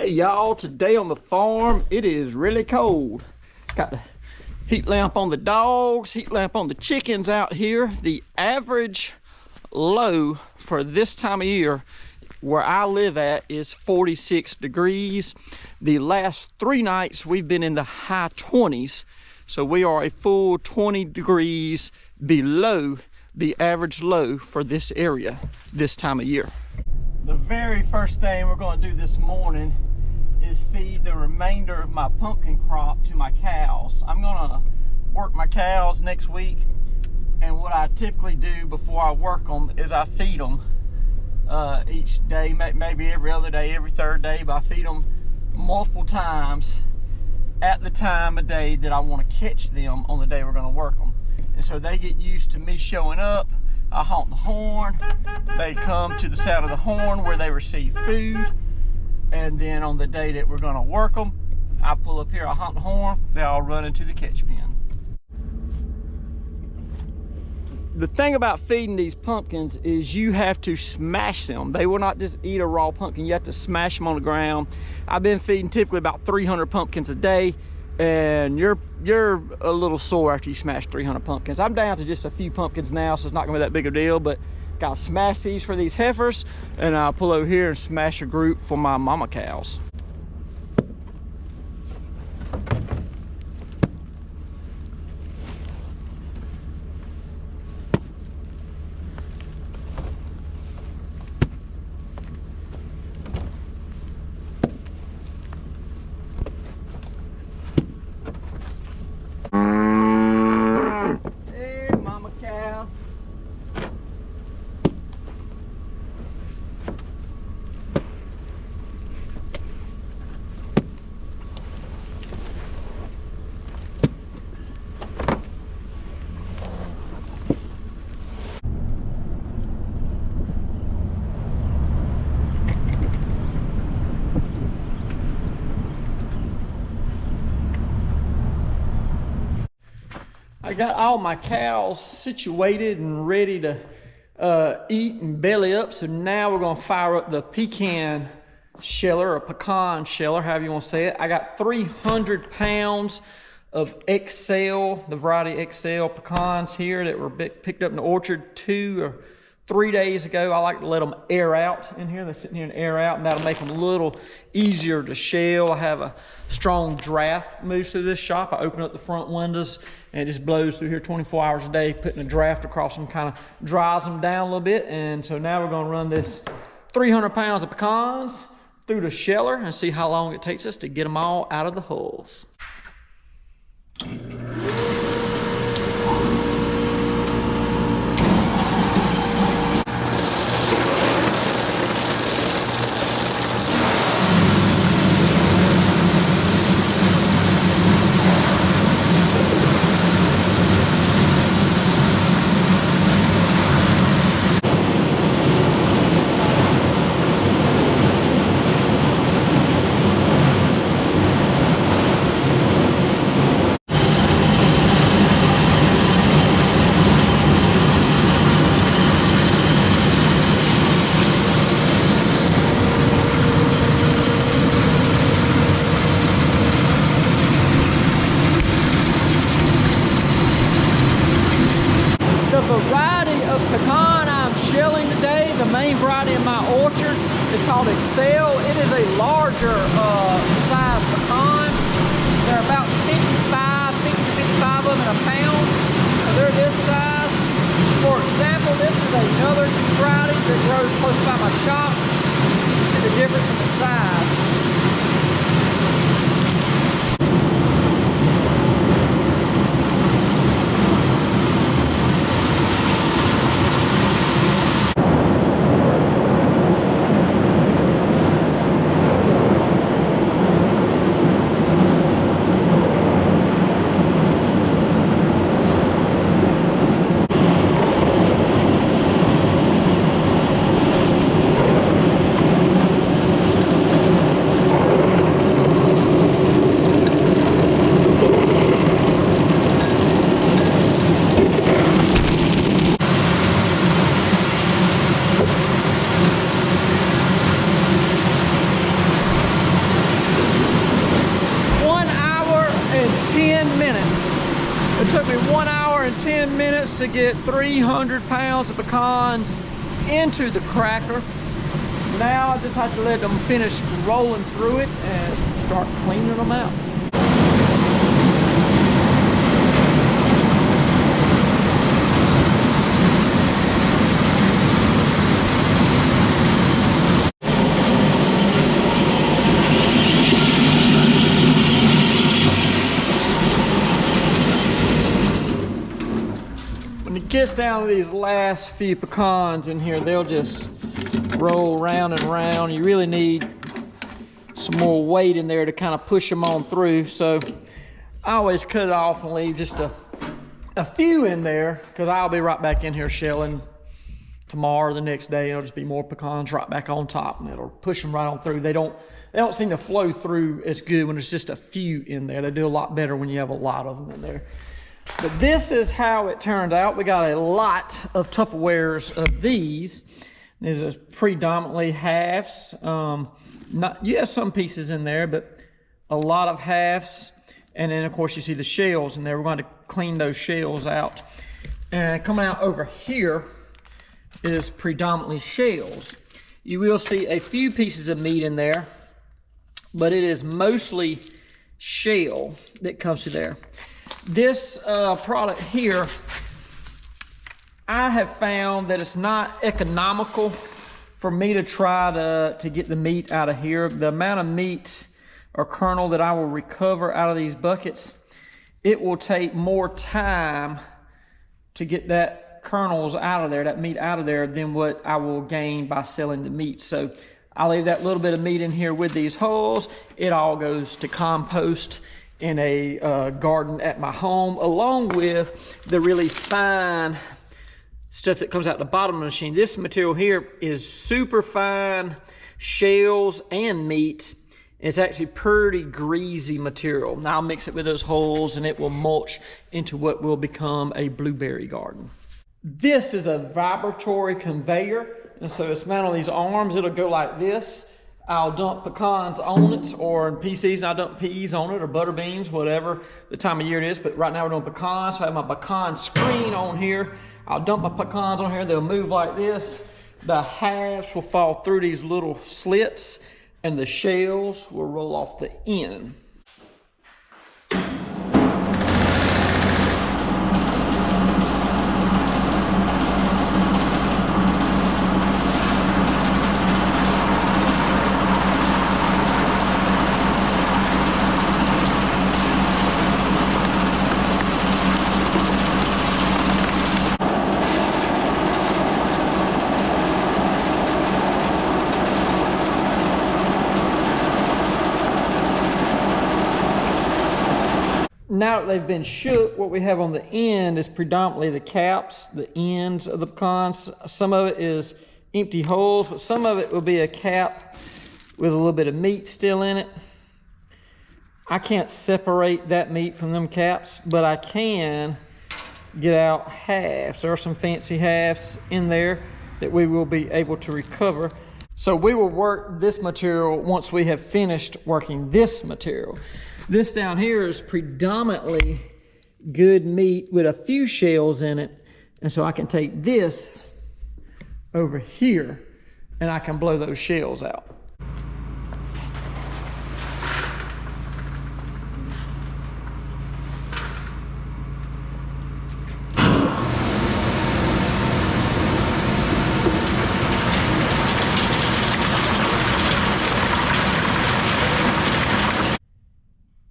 Hey y'all, today on the farm it is really cold. Got the heat lamp on the dogs, heat lamp on the chickens out here. The average low for this time of year where I live at is 46 degrees. The last 3 nights we've been in the high 20s, so we are a full 20 degrees below the average low for this area this time of year. The very first thing we're going to do this morning is feed the remainder of my pumpkin crop to my cows. I'm going to work my cows next week, and what I typically do before I work them is I feed them each day, maybe every other day, every third day, but I feed them multiple times at the time of day that I want to catch them on the day we're going to work them. And so they get used to me showing up. I honk the horn, they come to the sound of the horn where they receive food, and then on the day that we're going to work them, I pull up here, I honk the horn, they all run into the catch pen. The thing about feeding these pumpkins is you have to smash them. They will not just eat a raw pumpkin, you have to smash them on the ground. I've been feeding typically about 300 pumpkins a day, and you're a little sore after you smash 300 pumpkins. I'm down to just a few pumpkins now, so it's not gonna be that big a deal, but gotta smash these for these heifers, and I'll pull over here and smash a group for my mama cows. I got all my cows situated and ready to eat and belly up. So now we're gonna fire up the pecan sheller, or pecan sheller, however you wanna say it. I got 300 pounds of XL, the variety XL pecans here that were picked up in the orchard 2 or 3 days ago. I like to let them air out in here. They're sitting here and air out, and that'll make them a little easier to shell. I have a strong draft moves through this shop. I open up the front windows and it just blows through here 24 hours a day. Putting a draft across them kind of dries them down a little bit. And so now we're gonna run this 300 pounds of pecans through the sheller and see how long it takes us to get them all out of the hulls. The variety of pecan I'm shelling today, the main variety in my orchard, is called Excel. It is a larger size pecan. They're about 50 to 55 of them in a pound. So they're this size. For example, this is another variety that grows close by my shop. See the difference in the size. 10 minutes to get 300 pounds of pecans into the cracker. Now I just have to let them finish rolling through it and start cleaning them out. When it gets down to these last few pecans in here, they'll just roll round and round. You really need some more weight in there to kind of push them on through. So I always cut it off and leave just a few in there, because I'll be right back in here shelling tomorrow or the next day. It'll just be more pecans right back on top, and it'll push them right on through. They don't seem to flow through as good when there's just a few in there. They do a lot better when you have a lot of them in there. But this is how it turned out. We got a lot of Tupperwares of these. These are predominantly halves. You have some pieces in there, but a lot of halves. And then of course you see the shells in there. We're going to clean those shells out. And coming out over here is predominantly shells. You will see a few pieces of meat in there, but it is mostly shell that comes through there. This product here, I have found that it's not economical for me to try to get the meat out of here. The amount of meat or kernel that I will recover out of these buckets, it will take more time to get that kernels out of there, that meat out of there, than what I will gain by selling the meat. So I leave that little bit of meat in here with these hulls. It all goes to compost in a garden at my home, along with the really fine stuff that comes out the bottom of the machine. This material here is super fine shells and meat. It's actually pretty greasy material. Now I'll mix it with those holes and it will mulch into what will become a blueberry garden. This is a vibratory conveyor, and so it's mounted on these arms. It'll go like this. I'll dump pecans on it, or in peas season, I'll dump peas on it, or butter beans, whatever the time of year it is. But right now we're doing pecans, so I have my pecan screen on here. I'll dump my pecans on here, they'll move like this. The halves will fall through these little slits, and the shells will roll off the end. Now that they've been shook, what we have on the end is predominantly the caps, the ends of the pecans. Some of it is empty holes, but some of it will be a cap with a little bit of meat still in it. I can't separate that meat from them caps, but I can get out halves. There are some fancy halves in there that we will be able to recover. So we will work this material once we have finished working this material. This down here is predominantly good meat with a few shells in it. And so I can take this over here and I can blow those shells out.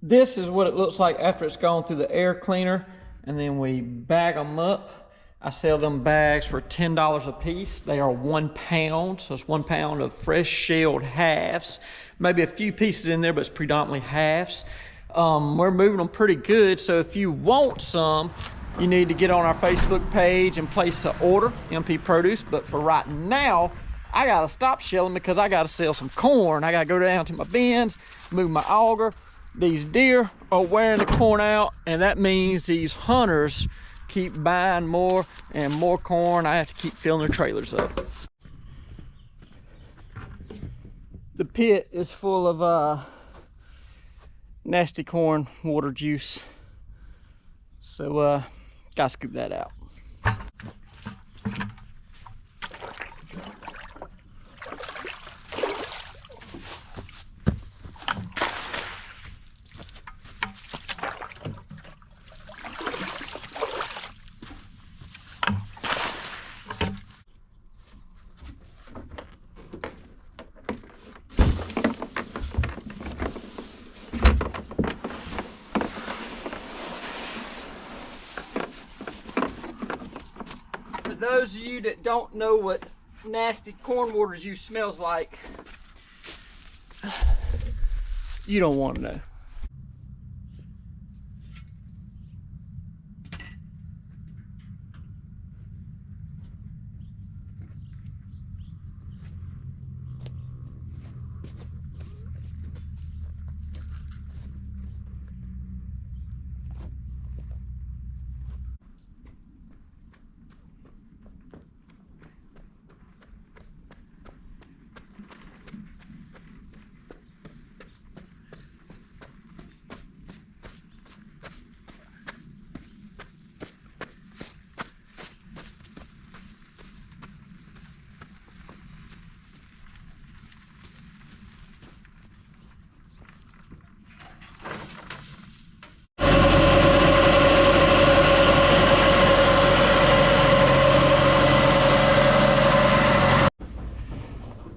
This is what it looks like after it's gone through the air cleaner, and then we bag them up. I sell them bags for $10 a piece. They are 1 pound, so it's 1 pound of fresh shelled halves. Maybe a few pieces in there, but it's predominantly halves. We're moving them pretty good, so if you want some, you need to get on our Facebook page and place an order, MP Produce. But for right now, I gotta stop shelling because I gotta sell some corn. I gotta go down to my bins, move my auger. These deer are wearing the corn out, and that means these hunters keep buying more and more corn. I have to keep filling their trailers up. The pit is full of nasty corn water juice. So Gotta scoop that out. For those of you that don't know what nasty corn water juice smells like, you don't want to know.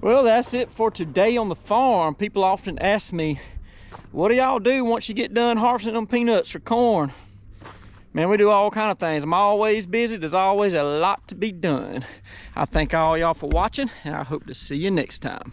Well, that's it for today on the farm. People often ask me, what do y'all do once you get done harvesting them peanuts or corn? Man, we do all kind of things. I'm always busy. There's always a lot to be done. I thank all y'all for watching, and I hope to see you next time.